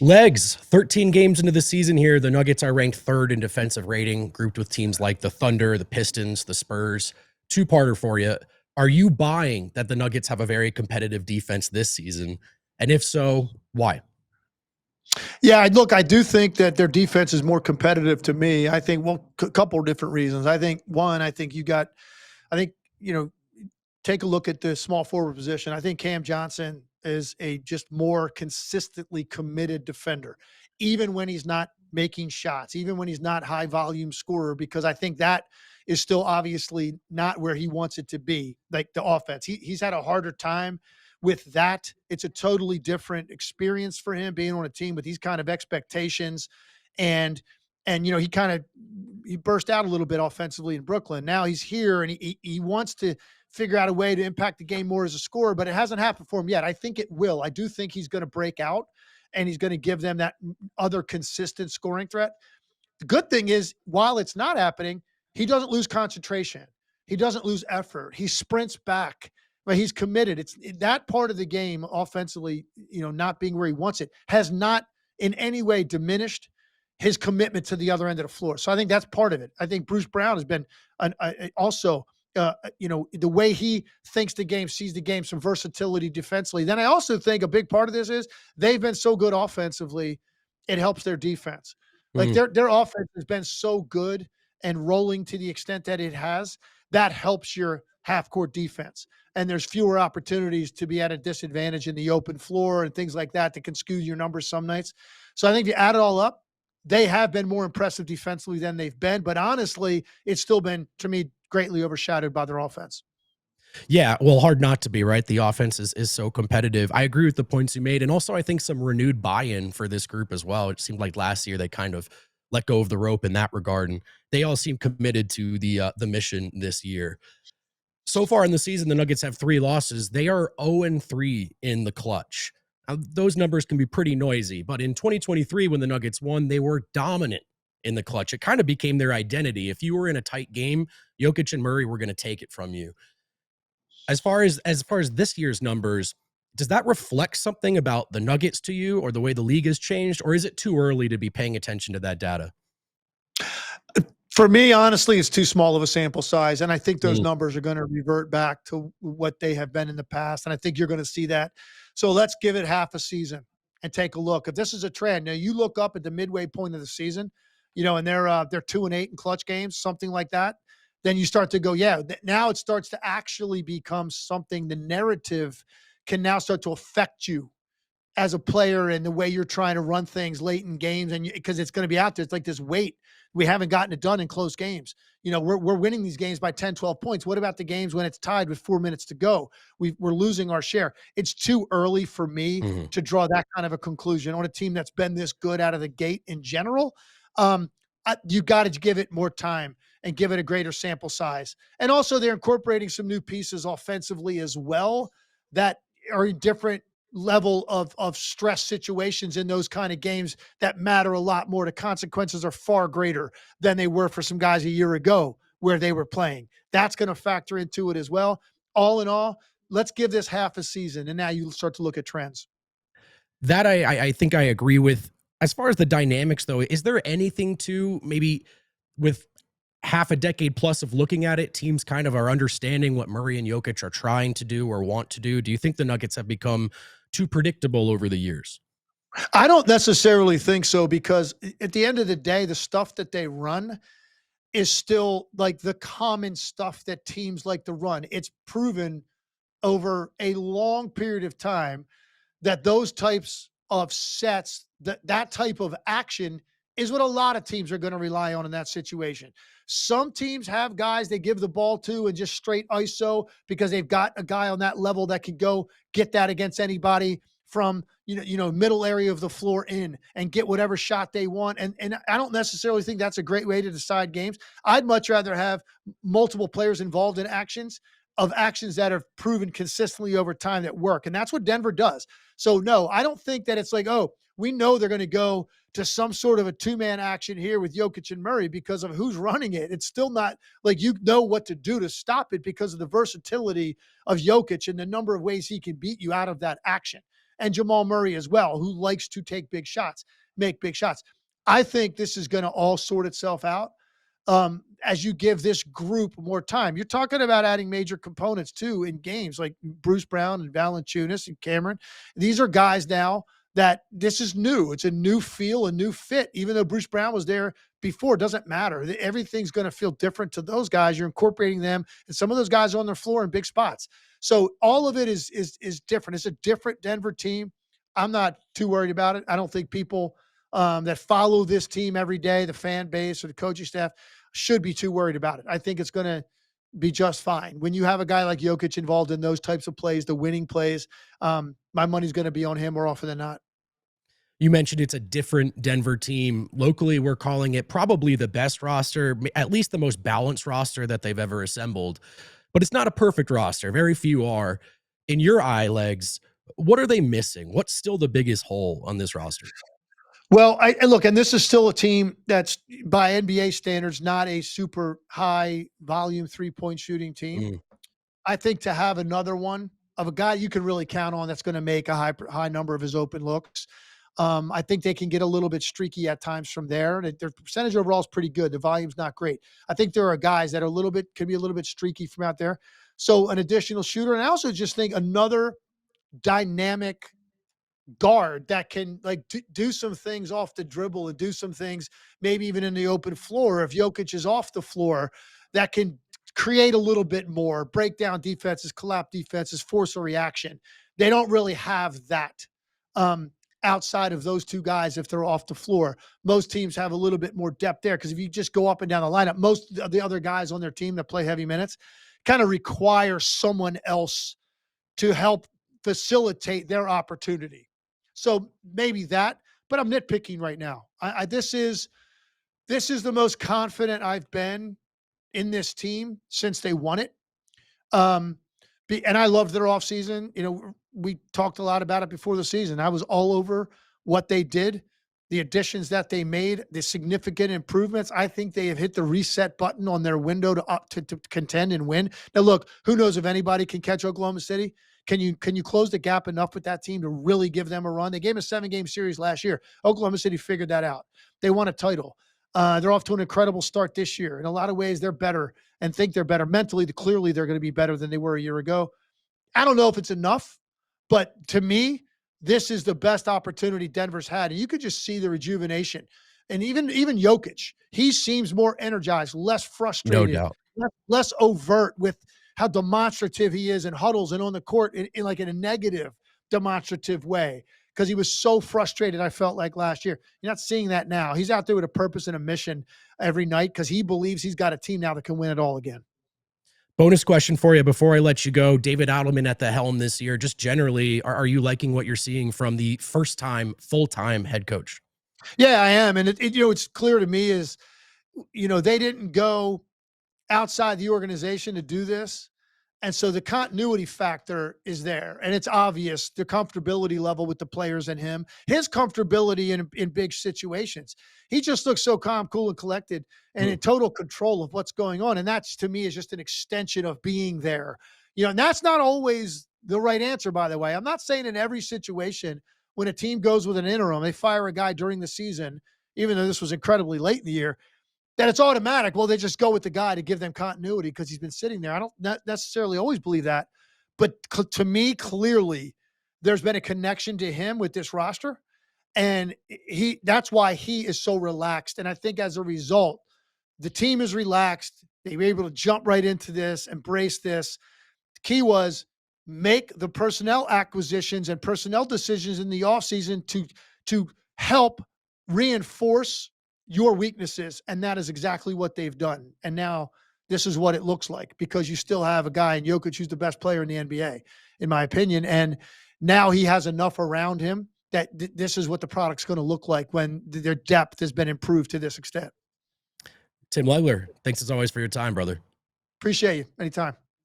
Legs, 13 games into the season here. The Nuggets are ranked third in defensive rating, grouped with teams like the Thunder, the Pistons, the Spurs. Two-parter for you. Are you buying that the Nuggets have a very competitive defense this season? And if so, why? Yeah, look, I do think that their defense is more competitive to me. I think, well, a couple of different reasons. I think, one, I think, take a look at the small forward position. I think Cam Johnson is a just more consistently committed defender, even when he's not making shots, even when he's not high volume scorer, because I think that is still obviously not where he wants it to be. Like the offense, he's had a harder time with that. It's a totally different experience for him being on a team with these kind of expectations. And, he burst out a little bit offensively in Brooklyn. Now he's here and he wants to figure out a way to impact the game more as a scorer, but it hasn't happened for him yet. I think it will. I do think he's going to break out and he's going to give them that other consistent scoring threat. The good thing is, while it's not happening, he doesn't lose concentration. He doesn't lose effort. He sprints back. But he's committed. It's that part of the game offensively, not being where he wants it, has not in any way diminished his commitment to the other end of the floor. So I think that's part of it. I think Bruce Brown has been also the way he thinks the game, sees the game, some versatility defensively. Then I also think a big part of this is they've been so good offensively, it helps their defense. Like their offense has been so good and rolling to the extent that it has, that helps your half-court defense. And there's fewer opportunities to be at a disadvantage in the open floor and things like that can skew your numbers some nights. So I think if you add it all up, they have been more impressive defensively than they've been. But honestly, it's still been, to me, greatly overshadowed by their offense. Yeah, well, hard not to be, right? The offense is so competitive. I agree with the points you made. And also, I think some renewed buy-in for this group as well. It seemed like last year they kind of let go of the rope in that regard. And they all seem committed to the mission this year. So far in the season, the Nuggets have 3 losses. They are 0-3 in the clutch. Now, those numbers can be pretty noisy, but in 2023, when the Nuggets won, they were dominant in the clutch. It kind of became their identity. If you were in a tight game, Jokic and Murray were going to take it from you. As far as this year's numbers, does that reflect something about the Nuggets to you or the way the league has changed, or is it too early to be paying attention to that data? For me, honestly, it's too small of a sample size. And I think those numbers are going to revert back to what they have been in the past. And I think you're going to see that. So let's give it half a season and take a look. If this is a trend, now you look up at the midway point of the season, and they're 2-8 in clutch games, something like that. Then you start to go, now it starts to actually become something. The narrative can now start to affect you as a player and the way you're trying to run things late in games. And because it's going to be out there, it's like this weight. We haven't gotten it done in close games. We're winning these games by 10, 12 points. What about the games when it's tied with 4 minutes to go? We're losing our share. It's too early for me to draw that kind of a conclusion on a team that's been this good out of the gate in general. You got to give it more time and give it a greater sample size. And also they're incorporating some new pieces offensively as well that are in different level of stress situations in those kind of games that matter a lot more. The consequences are far greater than they were for some guys a year ago where they were playing. That's going to factor into it as well. All in all, let's give this half a season, and now you start to look at trends. That I think I agree with. As far as the dynamics, though, is there anything to maybe with half a decade plus of looking at it, teams kind of are understanding what Murray and Jokic are trying to do or want to do? Do you think the Nuggets have become too predictable over the years? I don't necessarily think so, because at the end of the day, the stuff that they run is still like the common stuff that teams like to run. It's proven over a long period of time that those types of sets, that type of action is what a lot of teams are going to rely on in that situation. Some teams have guys they give the ball to and just straight ISO because they've got a guy on that level that can go get that against anybody from middle area of the floor in and get whatever shot they want. And I don't necessarily think that's a great way to decide games. I'd much rather have multiple players involved in actions that have proven consistently over time that work. And that's what Denver does. So no, I don't think that it's like, oh, we know they're going to go to some sort of a 2-man action here with Jokic and Murray because of who's running it. It's still not like you know what to do to stop it because of the versatility of Jokic and the number of ways he can beat you out of that action. and Jamal Murray as well, who likes to take big shots, make big shots. I think this is going to all sort itself out as you give this group more time. You're talking about adding major components too in games like Bruce Brown and Valanciunas and Cameron. These are guys now that this is new. It's a new feel, a new fit. Even though Bruce Brown was there before, it doesn't matter. Everything's going to feel different to those guys. You're incorporating them, and some of those guys are on their floor in big spots. So all of it is different. It's a different Denver team. I'm not too worried about it. I don't think people that follow this team every day, the fan base or the coaching staff, should be too worried about it. I think it's going to be just fine. When you have a guy like Jokic involved in those types of plays, the winning plays, my money's going to be on him more often than not. You mentioned it's a different Denver team. Locally, we're calling it probably the best roster, at least the most balanced roster that they've ever assembled. But it's not a perfect roster. Very few are. In your eye, Legs, what are they missing? What's still the biggest hole on this roster? Well, I look, and this is still a team that's by NBA standards not a super high volume 3-point shooting team. Mm. I think to have another one of a guy you can really count on that's going to make a high number of his open looks. I think they can get a little bit streaky at times from there. Their percentage overall is pretty good. The volume's not great. I think there are guys that are can be a little bit streaky from out there. So an additional shooter. And I also just think another dynamic guard that can like do some things off the dribble and do some things maybe even in the open floor. If Jokic is off the floor, that can create a little bit more, break down defenses, collapse defenses, force a reaction. They don't really have that outside of those two guys if they're off the floor. Most teams have a little bit more depth there because if you just go up and down the lineup, most of the other guys on their team that play heavy minutes kind of require someone else to help facilitate their opportunity. So maybe that, but I'm nitpicking right now. This is the most confident I've been in this team since they won it. And I loved their offseason. You know, we talked a lot about it before the season. I was all over what they did, the additions that they made, the significant improvements. I think they have hit the reset button on their window to contend and win. Now, look, who knows if anybody can catch Oklahoma City? Can you close the gap enough with that team to really give them a run? They gave them a 7-game series last year. Oklahoma City figured that out. They won a title. They're off to an incredible start this year. In a lot of ways, they're better and think they're better. Mentally, clearly, they're going to be better than they were a year ago. I don't know if it's enough, but to me, this is the best opportunity Denver's had. And you could just see the rejuvenation. And even Jokic, he seems more energized, less frustrated, No doubt. less overt with how demonstrative he is in huddles and on the court in a negative demonstrative way because he was so frustrated, I felt like last year. You're not seeing that now. He's out there with a purpose and a mission every night because he believes he's got a team now that can win it all again. Bonus question for you before I let you go. David Adelman at the helm this year. Just generally, are you liking what you're seeing from the first-time, full-time head coach? Yeah, I am. And it's clear to me is, they didn't go outside the organization to do this. And so the continuity factor is there. And it's obvious the comfortability level with the players and him, his comfortability in big situations. He just looks so calm, cool, and collected and in total control of what's going on. And that's, to me, is just an extension of being there. And that's not always the right answer, by the way. I'm not saying in every situation when a team goes with an interim, they fire a guy during the season, even though this was incredibly late in the year, that it's automatic. Well, they just go with the guy to give them continuity because he's been sitting there. I don't necessarily always believe that. But to me, clearly, there's been a connection to him with this roster. And that's why he is so relaxed. And I think as a result, the team is relaxed. They were able to jump right into this, embrace this. The key was make the personnel acquisitions and personnel decisions in the offseason to help reinforce your weaknesses. And that is exactly what they've done. And now this is what it looks like because you still have a guy in Jokic who's the best player in the NBA, in my opinion. And now he has enough around him that this is what the product's going to look like when their depth has been improved to this extent. Tim Legler, thanks as always for your time, brother. Appreciate you. Anytime.